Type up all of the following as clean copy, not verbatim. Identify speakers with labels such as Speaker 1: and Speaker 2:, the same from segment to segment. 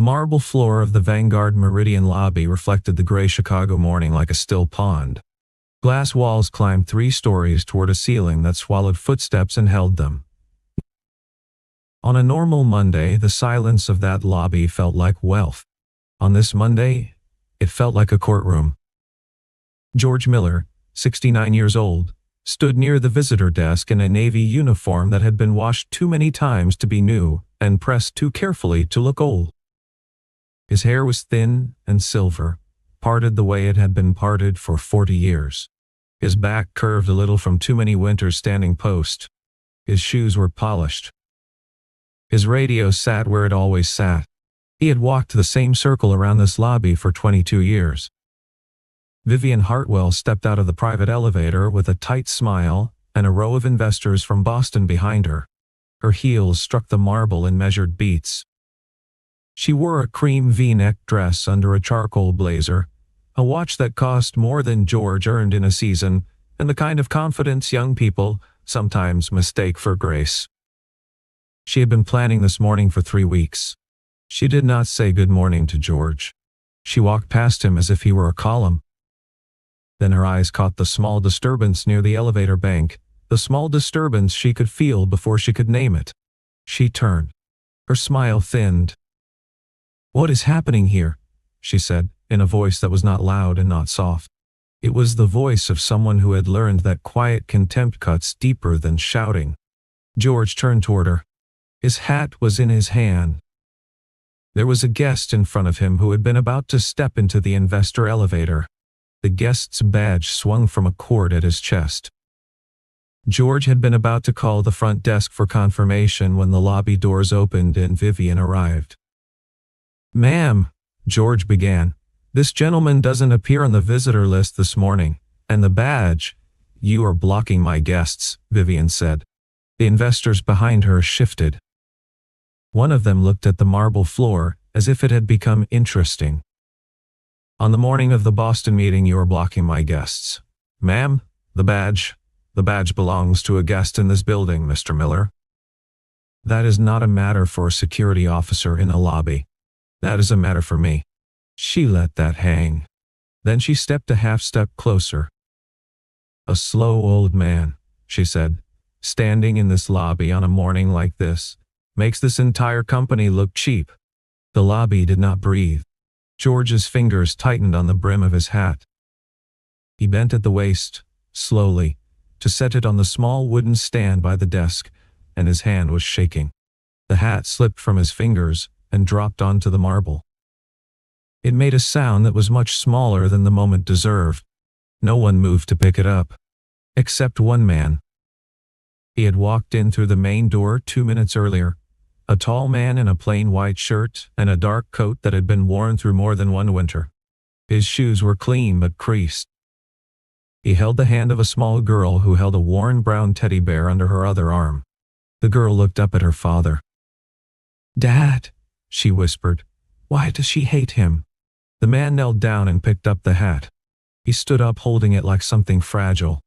Speaker 1: marble floor of the Vanguard Meridian lobby reflected the gray Chicago morning like a still pond. Glass walls climbed 3 stories toward a ceiling that swallowed footsteps and held them. On a normal Monday, the silence of that lobby felt like wealth. On this Monday, it felt like a courtroom. George Miller, 69 years old, stood near the visitor desk in a navy uniform that had been washed too many times to be new and pressed too carefully to look old. His hair was thin and silver, parted the way it had been parted for 40 years. His back curved a little from too many winters standing post. His shoes were polished. His radio sat where it always sat. He had walked the same circle around this lobby for 22 years. Vivian Hartwell stepped out of the private elevator with a tight smile and a row of investors from Boston behind her. Her heels struck the marble in measured beats. She wore a cream V-neck dress under a charcoal blazer, a watch that cost more than George earned in a season, and the kind of confidence young people sometimes mistake for grace. She had been planning this morning for 3 weeks. She did not say good morning to George. She walked past him as if he were a column. Then her eyes caught the small disturbance near the elevator bank, the small disturbance she could feel before she could name it. She turned. Her smile thinned. "What is happening here?" she said, in a voice that was not loud and not soft. It was the voice of someone who had learned that quiet contempt cuts deeper than shouting. George turned toward her. His hat was in his hand. There was a guest in front of him who had been about to step into the investor elevator. The guest's badge swung from a cord at his chest. George had been about to call the front desk for confirmation when the lobby doors opened and Vivian arrived. "Ma'am," George began, "this gentleman doesn't appear on the visitor list this morning, and the badge—" "You are blocking my guests," Vivian said. The investors behind her shifted. One of them looked at the marble floor as if it had become interesting. "On the morning of the Boston meeting, you are blocking my guests. Ma'am, the badge belongs to a guest in this building, Mr. Miller. That is not a matter for a security officer in a lobby. That is a matter for me." She let that hang. Then she stepped a half-step closer. "A slow old man," she said, "standing in this lobby on a morning like this, makes this entire company look cheap." The lobby did not breathe. George's fingers tightened on the brim of his hat. He bent at the waist, slowly, to set it on the small wooden stand by the desk, and his hand was shaking. The hat slipped from his fingers and dropped onto the marble. It made a sound that was much smaller than the moment deserved. No one moved to pick it up. Except one man. He had walked in through the main door 2 minutes earlier. A tall man in a plain white shirt and a dark coat that had been worn through more than one winter. His shoes were clean but creased. He held the hand of a small girl who held a worn brown teddy bear under her other arm. The girl looked up at her father. "Dad," she whispered, "why does she hate him?" The man knelt down and picked up the hat. He stood up holding it like something fragile.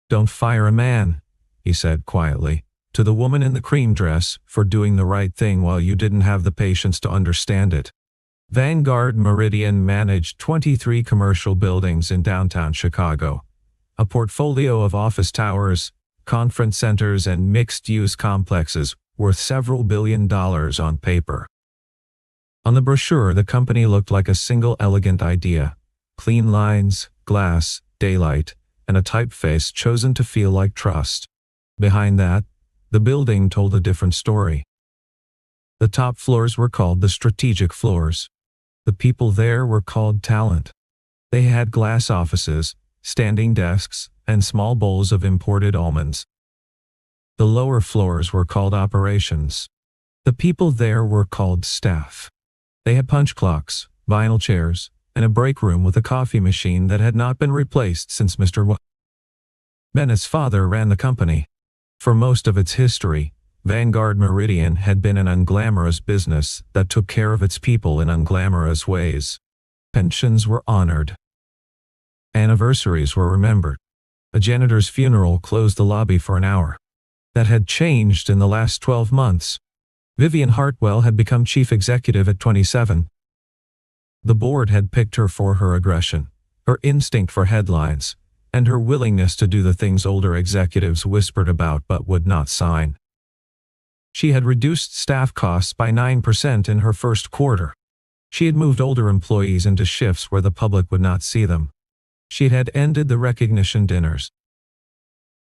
Speaker 1: "Don't fire a man," he said quietly, to the woman in the cream dress for doing the right thing while you didn't have the patience to understand it. Vanguard Meridian managed 23 commercial buildings in downtown Chicago, a portfolio of office towers, conference centers, and mixed-use complexes worth several $billion on paper. On the brochure, the company looked like a single elegant idea: clean lines, glass, daylight, and a typeface chosen to feel like trust. Behind that, the building told a different story. The top floors were called the strategic floors. The people there were called talent. They had glass offices, standing desks, and small bowls of imported almonds. The lower floors were called operations. The people there were called staff. They had punch clocks, vinyl chairs, and a break room with a coffee machine that had not been replaced since Mr. Bennett's father ran the company. For most of its history, Vanguard Meridian had been an unglamorous business that took care of its people in unglamorous ways. Pensions were honored. Anniversaries were remembered. A janitor's funeral closed the lobby for an hour. That had changed in the last 12 months. Vivian Hartwell had become chief executive at 27. The board had picked her for her aggression, her instinct for headlines, and her willingness to do the things older executives whispered about but would not sign. She had reduced staff costs by 9% in her first quarter. She had moved older employees into shifts where the public would not see them. She had ended the recognition dinners.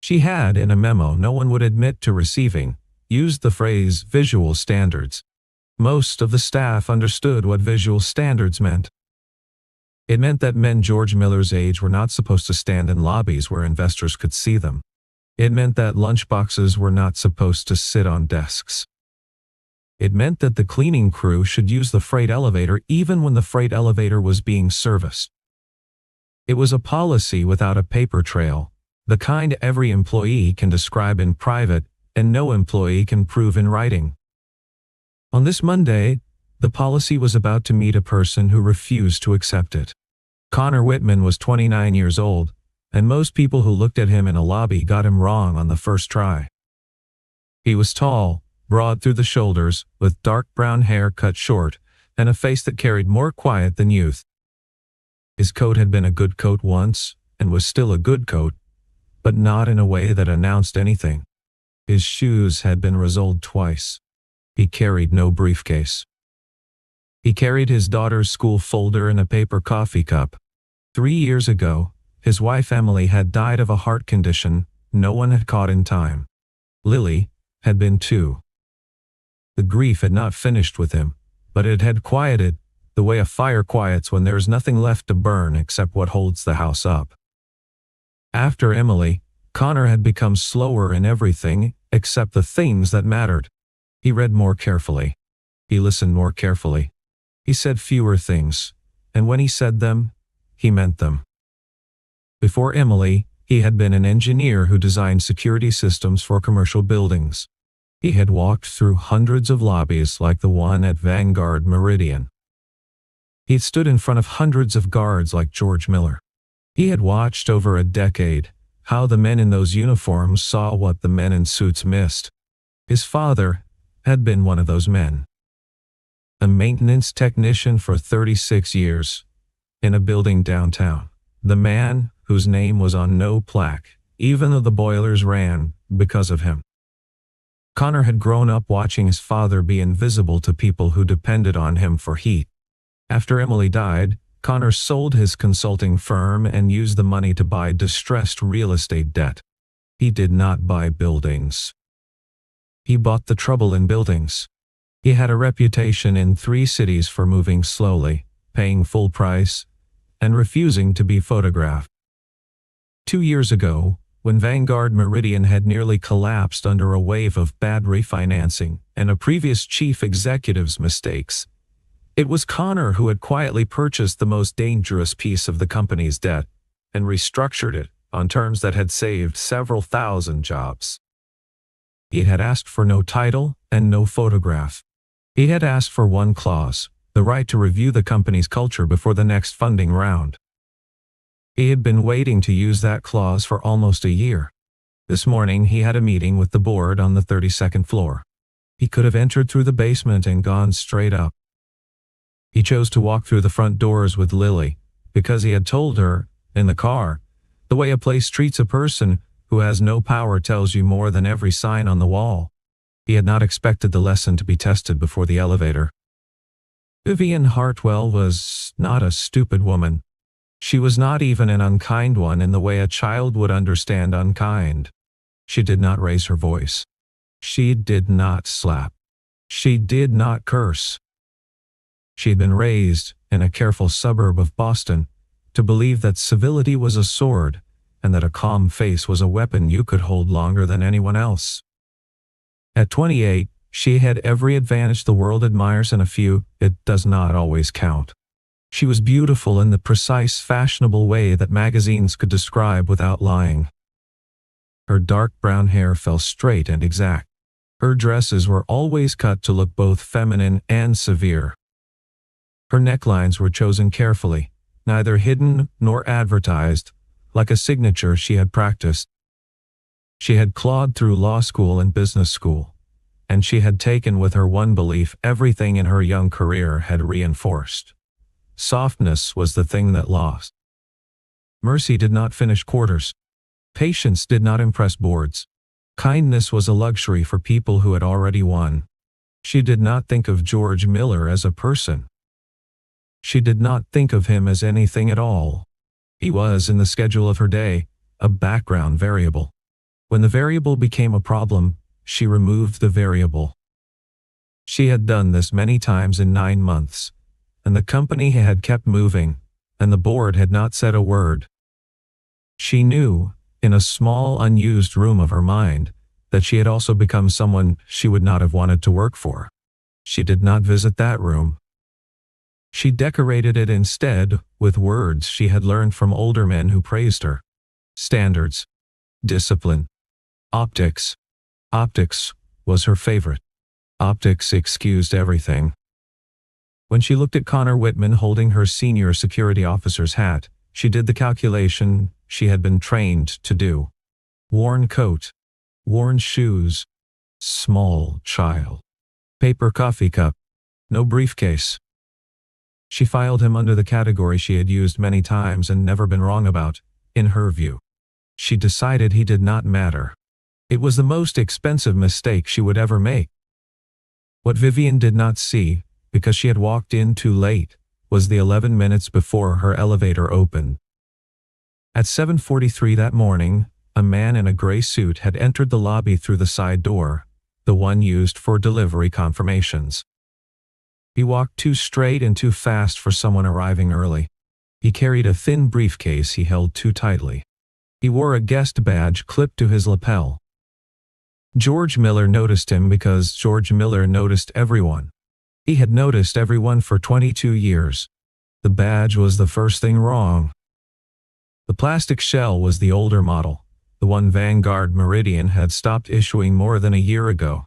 Speaker 1: She had, in a memo no one would admit to receiving, used the phrase visual standards. Most of the staff understood what visual standards meant. It meant that men George Miller's age were not supposed to stand in lobbies where investors could see them. It meant that lunchboxes were not supposed to sit on desks. It meant that the cleaning crew should use the freight elevator even when the freight elevator was being serviced. It was a policy without a paper trail, the kind every employee can describe in private and no employee can prove in writing. On this Monday, the policy was about to meet a person who refused to accept it. Connor Whitman was 29 years old, and most people who looked at him in a lobby got him wrong on the first try. He was tall, broad through the shoulders, with dark brown hair cut short, and a face that carried more quiet than youth. His coat had been a good coat once, and was still a good coat, but not in a way that announced anything. His shoes had been resoled twice. He carried no briefcase. He carried his daughter's school folder in a paper coffee cup. 3 years ago, his wife Emily had died of a heart condition no one had caught in time. Lily had been too. The grief had not finished with him, but it had quieted, the way a fire quiets when there is nothing left to burn except what holds the house up. After Emily, Connor had become slower in everything except the things that mattered. He read more carefully. He listened more carefully. He said fewer things, and when he said them, he meant them. Before Emily, he had been an engineer who designed security systems for commercial buildings. He had walked through hundreds of lobbies like the one at Vanguard Meridian. He had stood in front of hundreds of guards like George Miller. He had watched over a decade how the men in those uniforms saw what the men in suits missed. His father had been one of those men. A maintenance technician for 36 years in a building downtown. The man whose name was on no plaque, even though the boilers ran because of him. Connor had grown up watching his father be invisible to people who depended on him for heat. After Emily died, Connor sold his consulting firm and used the money to buy distressed real estate debt. He did not buy buildings. He bought the trouble in buildings. He had a reputation in 3 cities for moving slowly, paying full price, and refusing to be photographed. 2 years ago, when Vanguard Meridian had nearly collapsed under a wave of bad refinancing and a previous chief executive's mistakes, it was Connor who had quietly purchased the most dangerous piece of the company's debt and restructured it on terms that had saved several thousand jobs. He had asked for no title and no photograph. He had asked for one clause, the right to review the company's culture before the next funding round. He had been waiting to use that clause for almost a year. This morning he had a meeting with the board on the 32nd floor. He could have entered through the basement and gone straight up. He chose to walk through the front doors with Lily, because he had told her, in the car, the way a place treats a person who has no power tells you more than every sign on the wall. He had not expected the lesson to be tested before the elevator. Vivian Hartwell was not a stupid woman. She was not even an unkind one in the way a child would understand unkind. She did not raise her voice. She did not slap. She did not curse. She had been raised, in a careful suburb of Boston, to believe that civility was a sword and that a calm face was a weapon you could hold longer than anyone else. At 28, she had every advantage the world admires and a few it does not always count. She was beautiful in the precise, fashionable way that magazines could describe without lying. Her dark brown hair fell straight and exact. Her dresses were always cut to look both feminine and severe. Her necklines were chosen carefully, neither hidden nor advertised, like a signature she had practiced. She had clawed through law school and business school, and she had taken with her one belief everything in her young career had reinforced. Softness was the thing that lost. Mercy did not finish quarters. Patience did not impress boards. Kindness was a luxury for people who had already won. She did not think of George Miller as a person. She did not think of him as anything at all. He was, in the schedule of her day, a background variable. When the variable became a problem, she removed the variable. She had done this many times in 9 months, and the company had kept moving, and the board had not said a word. She knew, in a small unused room of her mind, that she had also become someone she would not have wanted to work for. She did not visit that room. She decorated it instead with words she had learned from older men who praised her. Standards. Discipline. Optics. Optics was her favorite. Optics excused everything. When she looked at Connor Whitman holding her senior security officer's hat, she did the calculation she had been trained to do. Worn coat. Worn shoes. Small child. Paper coffee cup. No briefcase. She filed him under the category she had used many times and never been wrong about, in her view. She decided he did not matter. It was the most expensive mistake she would ever make. What Vivian did not see, because she had walked in too late, was the 11 minutes before her elevator opened. At 7:43 that morning, a man in a gray suit had entered the lobby through the side door, the one used for delivery confirmations. He walked too straight and too fast for someone arriving early. He carried a thin briefcase he held too tightly. He wore a guest badge clipped to his lapel. George Miller noticed him because George Miller noticed everyone. He had noticed everyone for 22 years. The badge was the first thing wrong. The plastic shell was the older model, the one Vanguard Meridian had stopped issuing more than a year ago.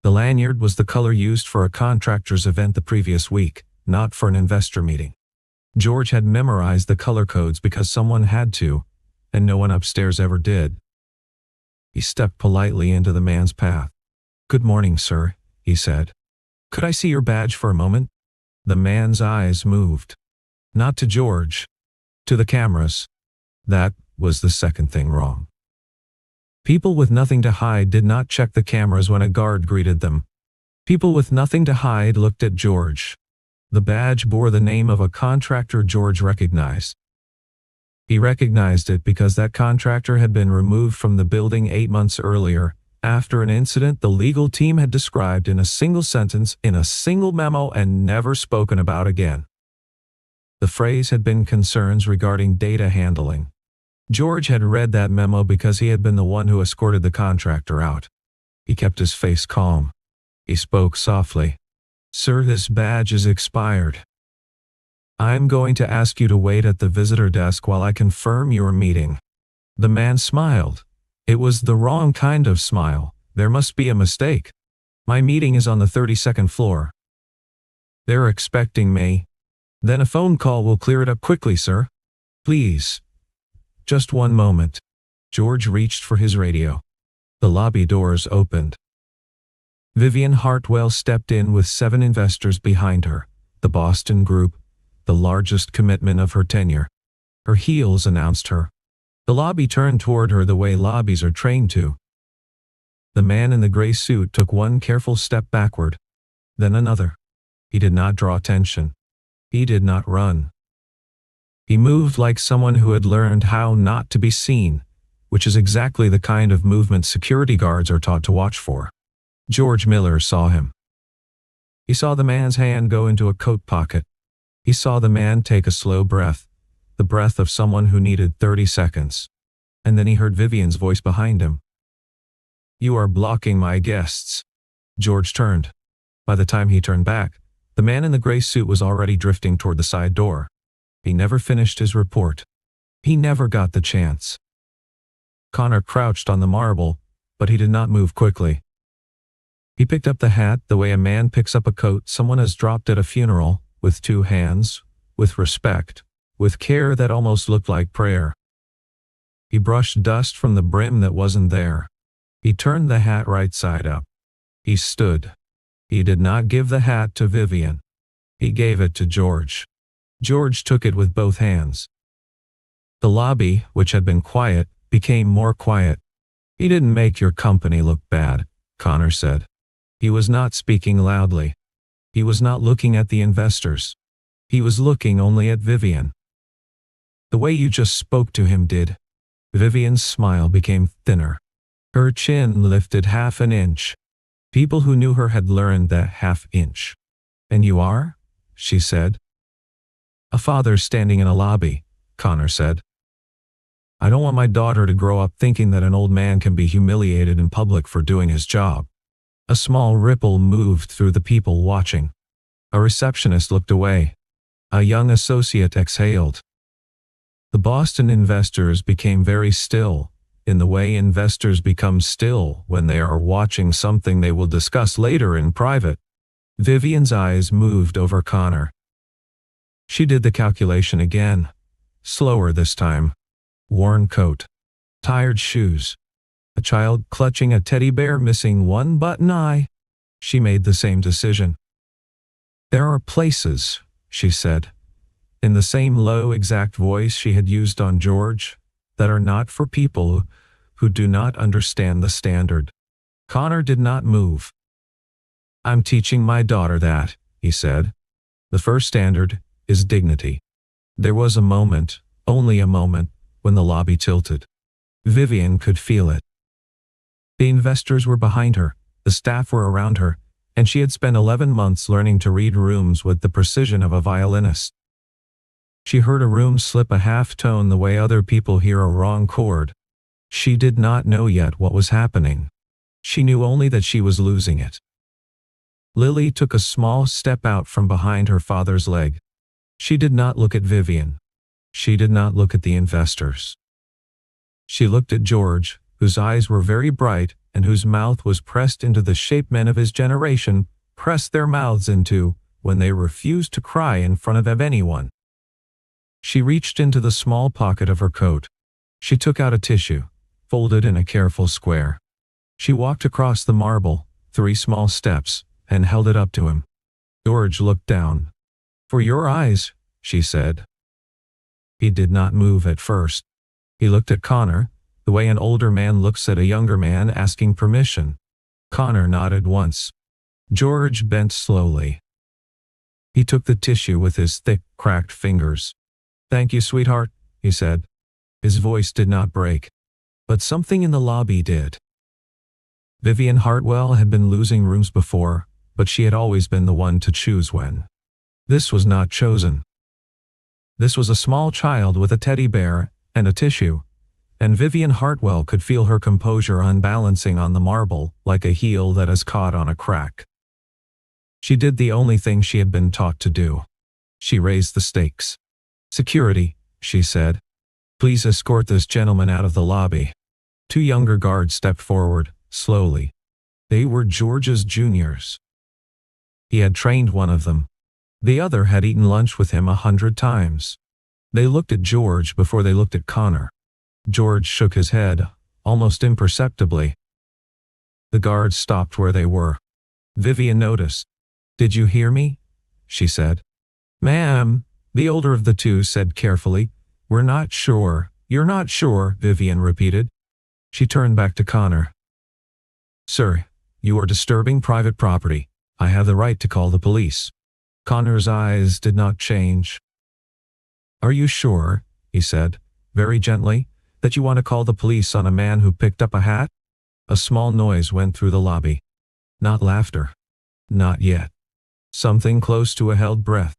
Speaker 1: The lanyard was the color used for a contractor's event the previous week, not for an investor meeting. George had memorized the color codes because someone had to, and no one upstairs ever did. He stepped politely into the man's path. "Good morning, sir," he said. "Could I see your badge for a moment?" The man's eyes moved. Not to George. To the cameras. That was the second thing wrong. People with nothing to hide did not check the cameras when a guard greeted them. People with nothing to hide looked at George. The badge bore the name of a contractor George recognized. He recognized it because that contractor had been removed from the building 8 months earlier, after an incident the legal team had described in a single sentence in a single memo and never spoken about again. The phrase had been concerns regarding data handling. George had read that memo because he had been the one who escorted the contractor out. He kept his face calm. He spoke softly. "Sir, this badge is expired. I'm going to ask you to wait at the visitor desk while I confirm your meeting." The man smiled. It was the wrong kind of smile. There must be a mistake. "My meeting is on the 32nd floor. They're expecting me. Then a phone call will clear it up quickly, sir. Please. Just one moment." George reached for his radio. The lobby doors opened. Vivian Hartwell stepped in with 7 investors behind her, the Boston Group, the largest commitment of her tenure. Her heels announced her. The lobby turned toward her the way lobbies are trained to. The man in the gray suit took one careful step backward, then another. He did not draw attention. He did not run. He moved like someone who had learned how not to be seen, which is exactly the kind of movement security guards are taught to watch for. George Miller saw him. He saw the man's hand go into a coat pocket. He saw the man take a slow breath, the breath of someone who needed 30 seconds. And then he heard Vivian's voice behind him. "You are blocking my guests." George turned. By the time he turned back, the man in the gray suit was already drifting toward the side door. He never finished his report. He never got the chance. Connor crouched on the marble, but he did not move quickly. He picked up the hat the way a man picks up a coat someone has dropped at a funeral, with 2 hands, with respect, with care that almost looked like prayer. He brushed dust from the brim that wasn't there. He turned the hat right side up. He stood. He did not give the hat to Vivian. He gave it to George. George took it with both hands. The lobby, which had been quiet, became more quiet. He didn't make your company look bad, Connor said. He was not speaking loudly. He was not looking at the investors. He was looking only at Vivian. The way you just spoke to him did. Vivian's smile became thinner. Her chin lifted half an inch. People who knew her had learned that half inch. And you are? She said. A father standing in a lobby, Connor said. I don't want my daughter to grow up thinking that an old man can be humiliated in public for doing his job. A small ripple moved through the people watching. A receptionist looked away. A young associate exhaled. The Boston investors became very still, in the way investors become still when they are watching something they will discuss later in private. Vivian's eyes moved over Connor. She did the calculation again. Slower this time. Worn coat. Tired shoes. A child clutching a teddy bear missing one button eye. She made the same decision. There are places, she said, in the same low exact voice she had used on George, that are not for people who do not understand the standard. Connor did not move. I'm teaching my daughter that, he said. The first standard is dignity. There was a moment, only a moment, when the lobby tilted. Vivian could feel it. The investors were behind her, the staff were around her, and she had spent 11 months learning to read rooms with the precision of a violinist. She heard a room slip a half tone the way other people hear a wrong chord. She did not know yet what was happening. She knew only that she was losing it. Lily took a small step out from behind her father's leg. She did not look at Vivian. She did not look at the investors. She looked at George, whose eyes were very bright and whose mouth was pressed into the shape men of his generation pressed their mouths into when they refused to cry in front of anyone. She reached into the small pocket of her coat. She took out a tissue, folded in a careful square. She walked across the marble, 3 small steps, and held it up to him. George looked down. For your eyes, she said. He did not move at first. He looked at Connor, the way an older man looks at a younger man asking permission. Connor nodded once. George bent slowly. He took the tissue with his thick, cracked fingers. Thank you, sweetheart, he said. His voice did not break. But something in the lobby did. Vivian Hartwell had been losing rooms before, but she had always been the one to choose when. This was not chosen. This was a small child with a teddy bear and a tissue, and Vivian Hartwell could feel her composure unbalancing on the marble like a heel that is caught on a crack. She did the only thing she had been taught to do. She raised the stakes. Security, she said. Please escort this gentleman out of the lobby. 2 younger guards stepped forward, slowly. They were George's juniors. He had trained one of them. The other had eaten lunch with him 100 times. They looked at George before they looked at Connor. George shook his head, almost imperceptibly. The guards stopped where they were. Vivian noticed. Did you hear me? She said. Ma'am, the older of the 2 said carefully. We're not sure. You're not sure, Vivian repeated. She turned back to Connor. Sir, you are disturbing private property. I have the right to call the police. Connor's eyes did not change. Are you sure, he said, very gently, that you want to call the police on a man who picked up a hat? A small noise went through the lobby. Not laughter. Not yet. Something close to a held breath.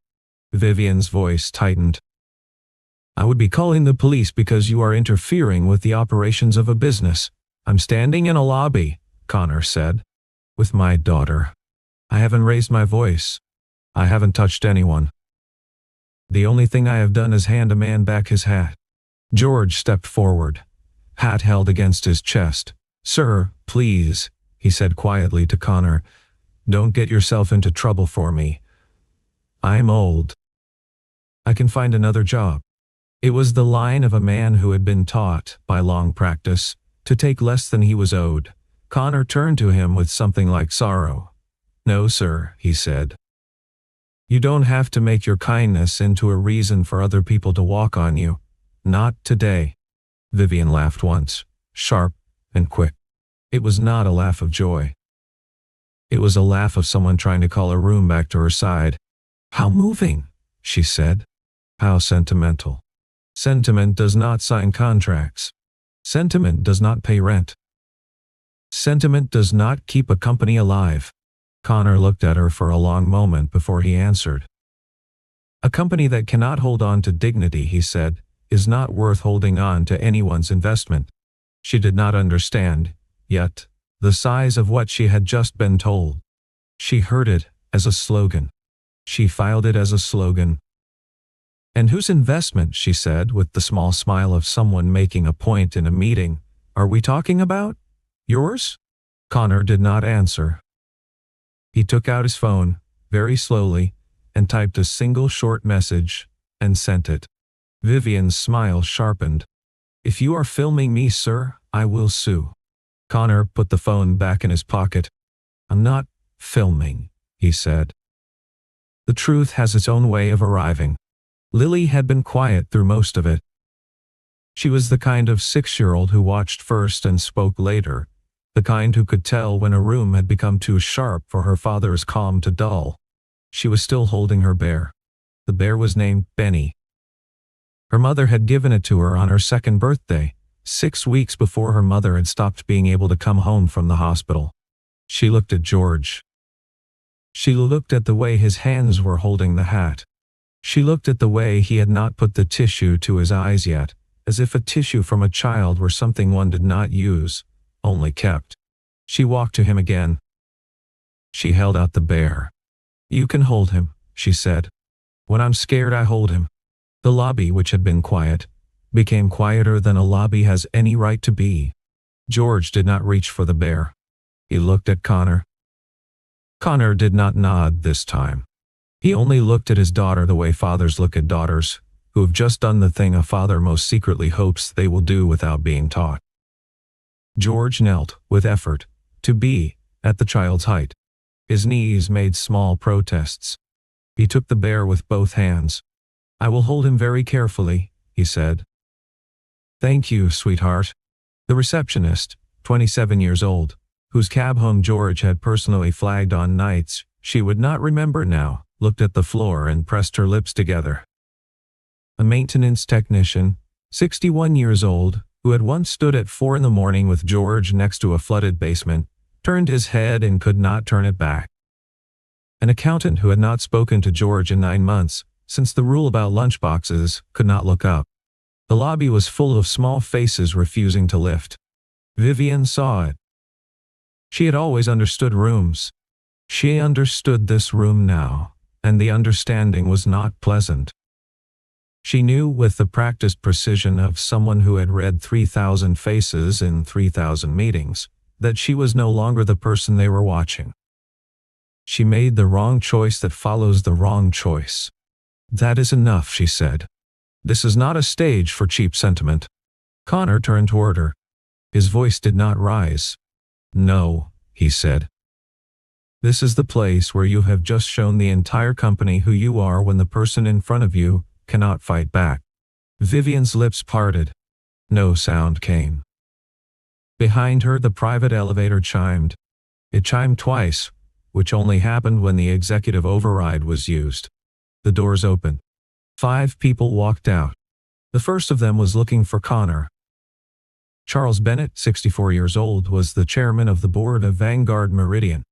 Speaker 1: Vivian's voice tightened. I would be calling the police because you are interfering with the operations of a business. I'm standing in a lobby, Connor said. With my daughter. I haven't raised my voice. I haven't touched anyone. The only thing I have done is hand a man back his hat. George stepped forward. Hat held against his chest. Sir, please, he said quietly to Connor. Don't get yourself into trouble for me. I'm old. I can find another job. It was the line of a man who had been taught, by long practice, to take less than he was owed, Connor turned to him with something like sorrow. "No, sir," he said. "You don't have to make your kindness into a reason for other people to walk on you. Not today." Vivian laughed once, sharp and quick. It was not a laugh of joy. It was a laugh of someone trying to call a room back to her side. "How moving," she said. "How sentimental. Sentiment does not sign contracts. Sentiment does not pay rent. Sentiment does not keep a company alive." Connor looked at her for a long moment before he answered. "A company that cannot hold on to dignity," he said, "is not worth holding on to anyone's investment." She did not understand, yet, the size of what she had just been told. She heard it as a slogan. She filed it as a slogan. "And whose investment," she said with the small smile of someone making a point in a meeting, "are we talking about? Yours?" Connor did not answer. He took out his phone, very slowly, and typed a single short message, and sent it. Vivian's smile sharpened. "If you are filming me, sir, I will sue." Connor put the phone back in his pocket. "I'm not filming," he said. The truth has its own way of arriving. Lily had been quiet through most of it. She was the kind of 6-year-old who watched first and spoke later, the kind who could tell when a room had become too sharp for her father's calm to dull. She was still holding her bear. The bear was named Benny. Her mother had given it to her on her 2nd birthday, 6 weeks before her mother had stopped being able to come home from the hospital. She looked at George. She looked at the way his hands were holding the hat. She looked at the way he had not put the tissue to his eyes yet, as if a tissue from a child were something one did not use, only kept. She walked to him again. She held out the bear. "You can hold him," she said. "When I'm scared, I hold him." The lobby, which had been quiet, became quieter than a lobby has any right to be. George did not reach for the bear. He looked at Connor. Connor did not nod this time. He only looked at his daughter the way fathers look at daughters, who have just done the thing a father most secretly hopes they will do without being taught. George knelt, with effort, to be at the child's height. His knees made small protests. He took the bear with both hands. "I will hold him very carefully," he said. "Thank you, sweetheart." The receptionist, 27 years old, whose cab home George had personally flagged on nights she would not remember now, looked at the floor and pressed her lips together. A maintenance technician, 61 years old, who had once stood at 4 a.m. with George next to a flooded basement, turned his head and could not turn it back. An accountant who had not spoken to George in 9 months, since the rule about lunchboxes, could not look up. The lobby was full of small faces refusing to lift. Vivian saw it. She had always understood rooms. She understood this room now, and the understanding was not pleasant. She knew with the practiced precision of someone who had read 3,000 faces in 3,000 meetings, that she was no longer the person they were watching. She made the wrong choice that follows the wrong choice. "That is enough," she said. "This is not a stage for cheap sentiment." Connor turned toward her. His voice did not rise. "No," he said. "This is the place where you have just shown the entire company who you are when the person in front of you cannot fight back." Vivian's lips parted. No sound came. Behind her, the private elevator chimed. It chimed twice, which only happened when the executive override was used. The doors opened. 5 people walked out. The first of them was looking for Connor. Charles Bennett, 64 years old, was the chairman of the board of Vanguard Meridian.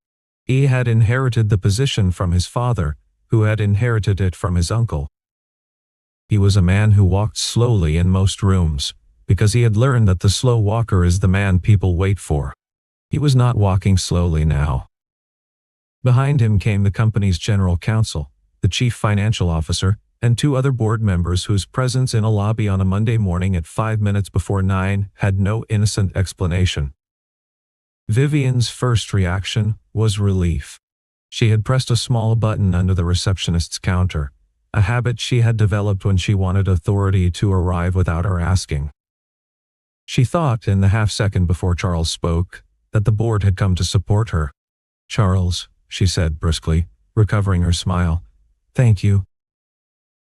Speaker 1: He had inherited the position from his father, who had inherited it from his uncle. He was a man who walked slowly in most rooms, because he had learned that the slow walker is the man people wait for. He was not walking slowly now. Behind him came the company's general counsel, the chief financial officer, and 2 other board members whose presence in a lobby on a Monday morning at 5 minutes before 9 had no innocent explanation. Vivian's first reaction was relief. She had pressed a small button under the receptionist's counter, a habit she had developed when she wanted authority to arrive without her asking. She thought, in the half-second before Charles spoke, that the board had come to support her. "Charles," she said briskly, recovering her smile. "Thank you.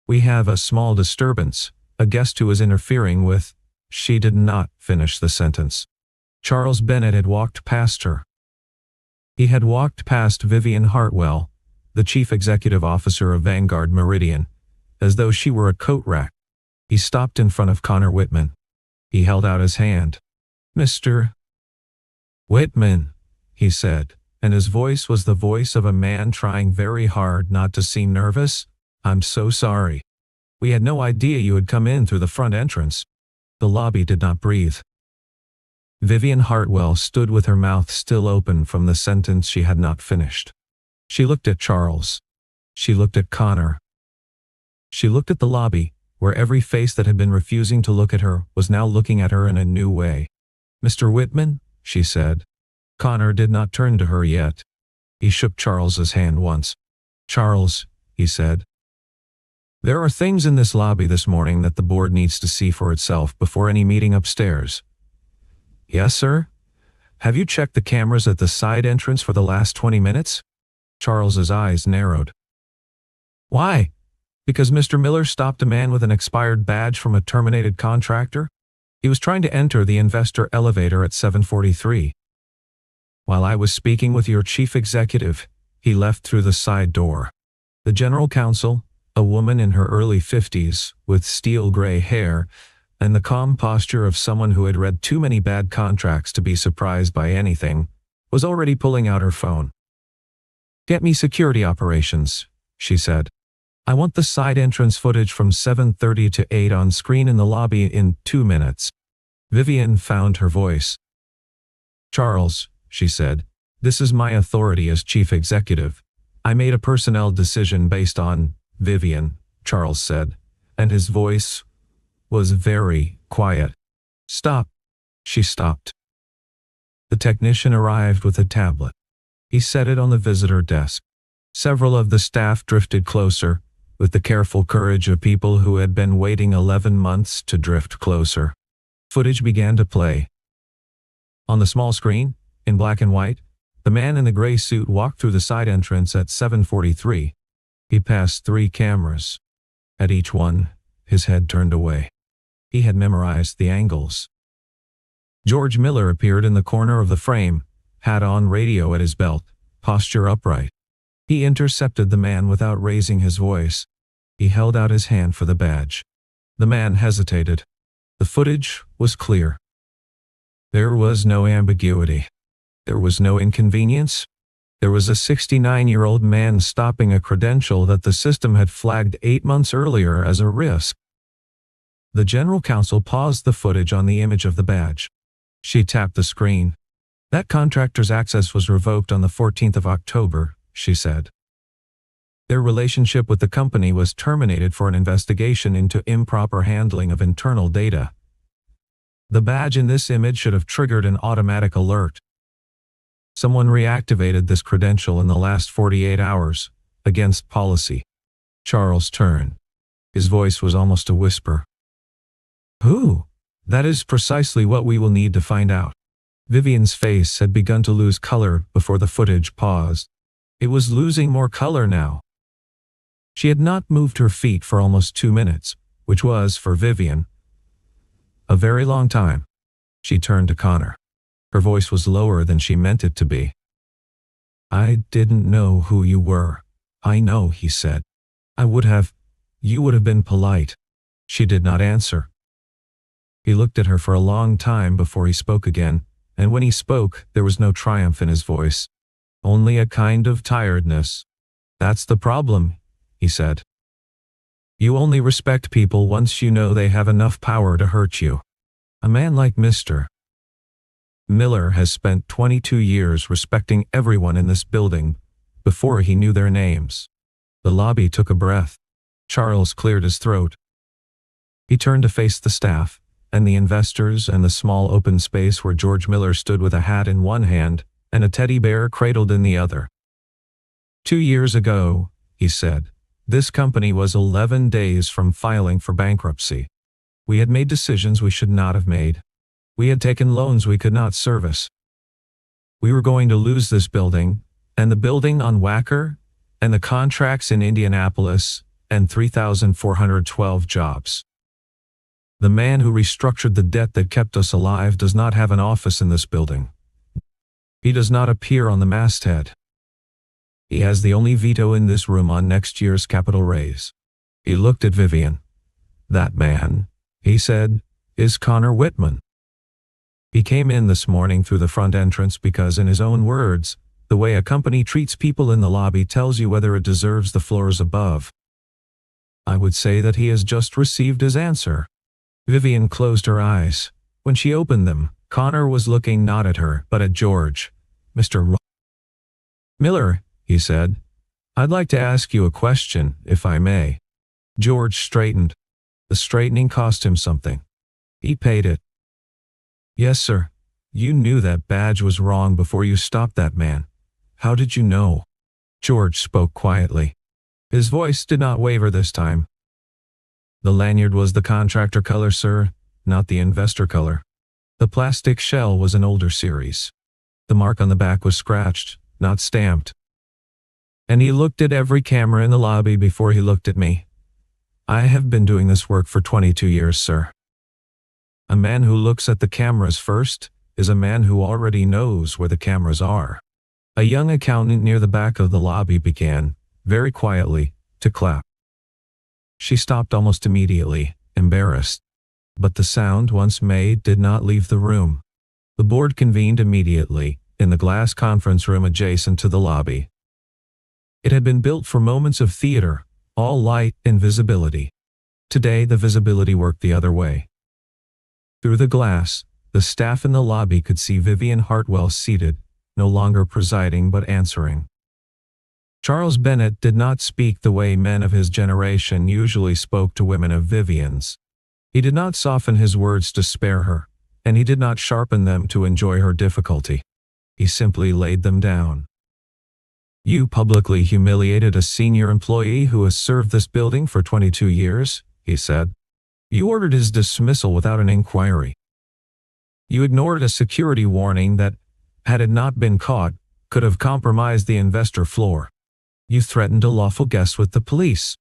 Speaker 1: We have a small disturbance, a guest who is interfering with—" She did not finish the sentence. Charles Bennett had walked past her. He had walked past Vivian Hartwell, the chief executive officer of Vanguard Meridian, as though she were a coat rack. He stopped in front of Connor Whitman. He held out his hand. "Mr. Whitman," he said, and his voice was the voice of a man trying very hard not to seem nervous. "I'm so sorry. We had no idea you had come in through the front entrance." The lobby did not breathe. Vivian Hartwell stood with her mouth still open from the sentence she had not finished. She looked at Charles. She looked at Connor. She looked at the lobby, where every face that had been refusing to look at her was now looking at her in a new way. "Mr. Whitman," she said. Connor did not turn to her yet. He shook Charles's hand once. "Charles," he said. "There are things in this lobby this morning that the board needs to see for itself before any meeting upstairs." "Yes, sir? Have you checked the cameras at the side entrance for the last 20 minutes? Charles's eyes narrowed. "Why? Because Mr. Miller stopped a man with an expired badge from a terminated contractor? He was trying to enter the investor elevator at 7:43. While I was speaking with your chief executive, he left through the side door. The general counsel, a woman in her early 50s, with steel gray hair, and the calm posture of someone who had read too many bad contracts to be surprised by anything, was already pulling out her phone. "Get me security operations," she said. "I want the side entrance footage from 7:30 to 8 on screen in the lobby in 2 minutes. Vivian found her voice. "Charles," she said, "this is my authority as chief executive. I made a personnel decision based on—" "Vivian," Charles said, and his voice was very quiet. "Stop." She stopped. The technician arrived with a tablet. He set it on the visitor desk. Several of the staff drifted closer, with the careful courage of people who had been waiting 11 months to drift closer. Footage began to play. On the small screen, in black and white, the man in the gray suit walked through the side entrance at 7:43. He passed 3 cameras. At each one, his head turned away. He had memorized the angles. George Miller appeared in the corner of the frame, hat on, radio at his belt, posture upright. He intercepted the man without raising his voice. He held out his hand for the badge. The man hesitated. The footage was clear. There was no ambiguity. There was no inconvenience. There was a 69-year-old man stopping a credential that the system had flagged 8 months earlier as a risk. The general counsel paused the footage on the image of the badge. She tapped the screen. "That contractor's access was revoked on the 14th of October, she said. Their relationship with the company was terminated for an investigation into improper handling of internal data. The badge in this image should have triggered an automatic alert. Someone reactivated this credential in the last 48 hours, against policy." Charles turned. His voice was almost a whisper. "Who? That is precisely what we will need to find out." Vivian's face had begun to lose color before the footage paused. It was losing more color now. She had not moved her feet for almost 2 minutes, which was, for Vivian, a very long time. She turned to Connor. Her voice was lower than she meant it to be. "I didn't know who you were." "I know," he said. You would have been polite." She did not answer. He looked at her for a long time before he spoke again, and when he spoke, there was no triumph in his voice. Only a kind of tiredness. "That's the problem," he said. "You only respect people once you know they have enough power to hurt you. A man like Mr. Miller has spent 22 years respecting everyone in this building before he knew their names." The lobby took a breath. Charles cleared his throat. He turned to face the staff, and the investors and the small open space where George Miller stood with a hat in one hand and a teddy bear cradled in the other. 2 years ago, he said, this company was 11 days from filing for bankruptcy. We had made decisions we should not have made. We had taken loans we could not service. We were going to lose this building, and the building on Wacker, and the contracts in Indianapolis, and 3,412 jobs. The man who restructured the debt that kept us alive does not have an office in this building. He does not appear on the masthead. He has the only veto in this room on next year's capital raise. He looked at Vivian. That man, he said, is Connor Whitman. He came in this morning through the front entrance because, in his own words, the way a company treats people in the lobby tells you whether it deserves the floors above. I would say that he has just received his answer. Vivian closed her eyes. When she opened them, Connor was looking not at her, but at George. Mr. Miller, he said, I'd like to ask you a question, if I may. George straightened. The straightening cost him something. He paid it. Yes, sir. You knew that badge was wrong before you stopped that man. How did you know? George spoke quietly. His voice did not waver this time. The lanyard was the contractor color, sir, not the investor color. The plastic shell was an older series. The mark on the back was scratched, not stamped. And he looked at every camera in the lobby before he looked at me. I have been doing this work for 22 years, sir. A man who looks at the cameras first is a man who already knows where the cameras are. A young accountant near the back of the lobby began, very quietly, to clap. She stopped almost immediately, embarrassed. But the sound once made did not leave the room. The board convened immediately, in the glass conference room adjacent to the lobby. It had been built for moments of theater, all light and visibility. Today the visibility worked the other way. Through the glass, the staff in the lobby could see Vivian Hartwell seated, no longer presiding but answering. Charles Bennett did not speak the way men of his generation usually spoke to women of Vivian's. He did not soften his words to spare her, and he did not sharpen them to enjoy her difficulty. He simply laid them down. You publicly humiliated a senior employee who has served this building for 22 years, he said. You ordered his dismissal without an inquiry. You ignored a security warning that, had it not been caught, could have compromised the investor floor. You threatened a lawful guest with the police.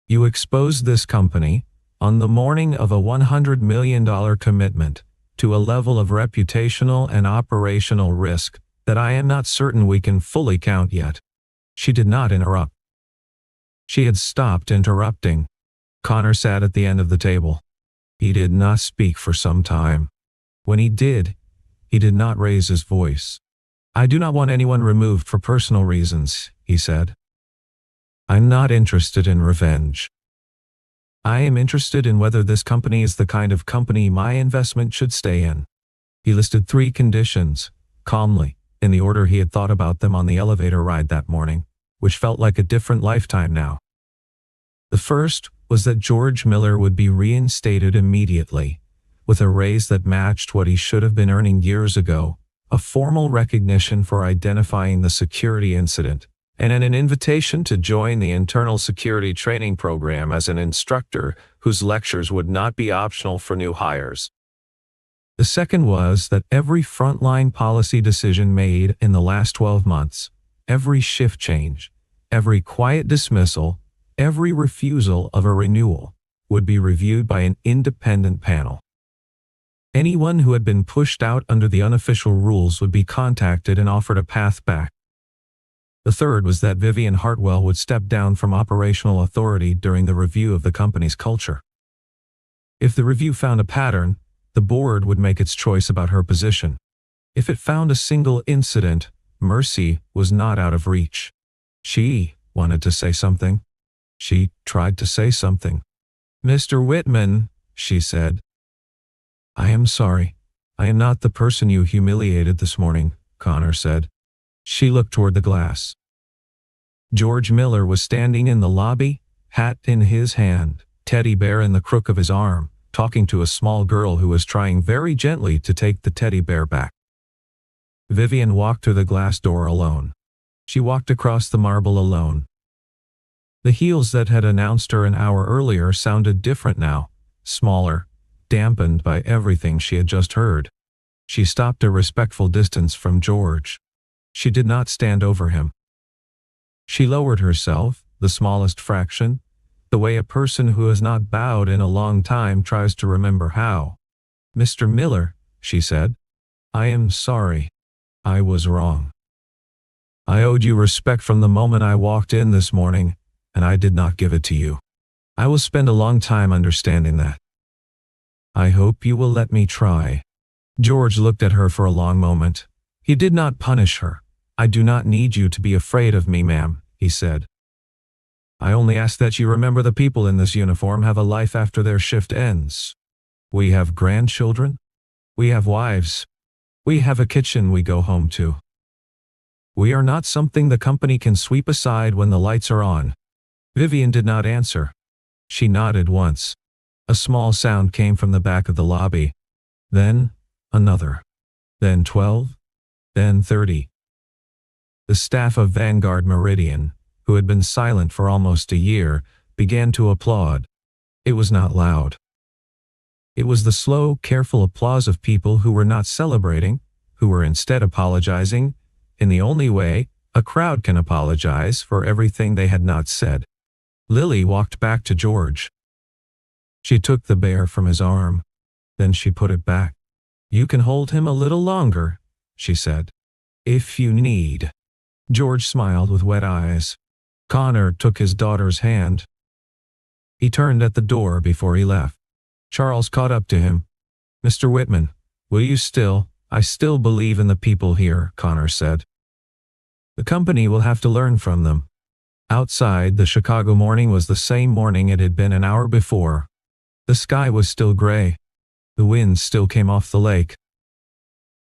Speaker 1: You exposed this company, on the morning of a $100 million commitment, to a level of reputational and operational risk that I am not certain we can fully count yet. She did not interrupt. She had stopped interrupting. Connor sat at the end of the table. He did not speak for some time. When he did not raise his voice. I do not want anyone removed for personal reasons, he said. I'm not interested in revenge. I am interested in whether this company is the kind of company my investment should stay in. He listed 3 conditions, calmly, in the order he had thought about them on the elevator ride that morning, which felt like a different lifetime now. The first was that George Miller would be reinstated immediately, with a raise that matched what he should have been earning years ago, a formal recognition for identifying the security incident, and an invitation to join the internal security training program as an instructor whose lectures would not be optional for new hires. The second was that every frontline policy decision made in the last 12 months, every shift change, every quiet dismissal, every refusal of a renewal, would be reviewed by an independent panel. Anyone who had been pushed out under the unofficial rules would be contacted and offered a path back. The third was that Vivian Hartwell would step down from operational authority during the review of the company's culture. If the review found a pattern, the board would make its choice about her position. If it found a single incident, mercy was not out of reach. She wanted to say something. She tried to say something. Mr. Whitman, she said. I am sorry. I am not the person you humiliated this morning, Connor said. She looked toward the glass. George Miller was standing in the lobby, hat in his hand, teddy bear in the crook of his arm, talking to a small girl who was trying very gently to take the teddy bear back. Vivian walked through the glass door alone. She walked across the marble alone. The heels that had announced her an hour earlier sounded different now, smaller, dampened by everything she had just heard. She stopped a respectful distance from George. She did not stand over him. She lowered herself, the smallest fraction, the way a person who has not bowed in a long time tries to remember how. "Mr. Miller," she said, "I am sorry. I was wrong. I owed you respect from the moment I walked in this morning, and I did not give it to you. I will spend a long time understanding that. I hope you will let me try." George looked at her for a long moment. He did not punish her. "I do not need you to be afraid of me, ma'am," he said. "I only ask that you remember the people in this uniform have a life after their shift ends. We have grandchildren. We have wives. We have a kitchen we go home to. We are not something the company can sweep aside when the lights are on." Vivian did not answer. She nodded once. A small sound came from the back of the lobby. Then, another. Then 12. Then 30. The staff of Vanguard Meridian, who had been silent for almost a year, began to applaud. It was not loud. It was the slow, careful applause of people who were not celebrating, who were instead apologizing, in the only way a crowd can apologize for everything they had not said. Lily walked back to George. She took the bear from his arm. Then she put it back. "You can hold him a little longer," she said. "If you need." George smiled with wet eyes. Connor took his daughter's hand. He turned at the door before he left. Charles caught up to him. "Mr. Whitman, will you still—" "I still believe in the people here," Connor said. "The company will have to learn from them." Outside, the Chicago morning was the same morning it had been an hour before. The sky was still gray. The wind still came off the lake.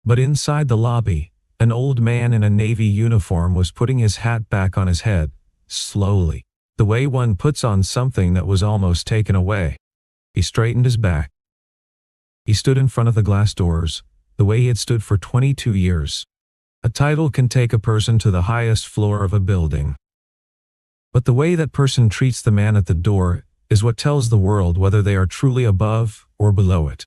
Speaker 1: But inside the lobby, an old man in a navy uniform was putting his hat back on his head, slowly, the way one puts on something that was almost taken away. He straightened his back. He stood in front of the glass doors, the way he had stood for 22 years. A title can take a person to the highest floor of a building. But the way that person treats the man at the door is what tells the world whether they are truly above or below it.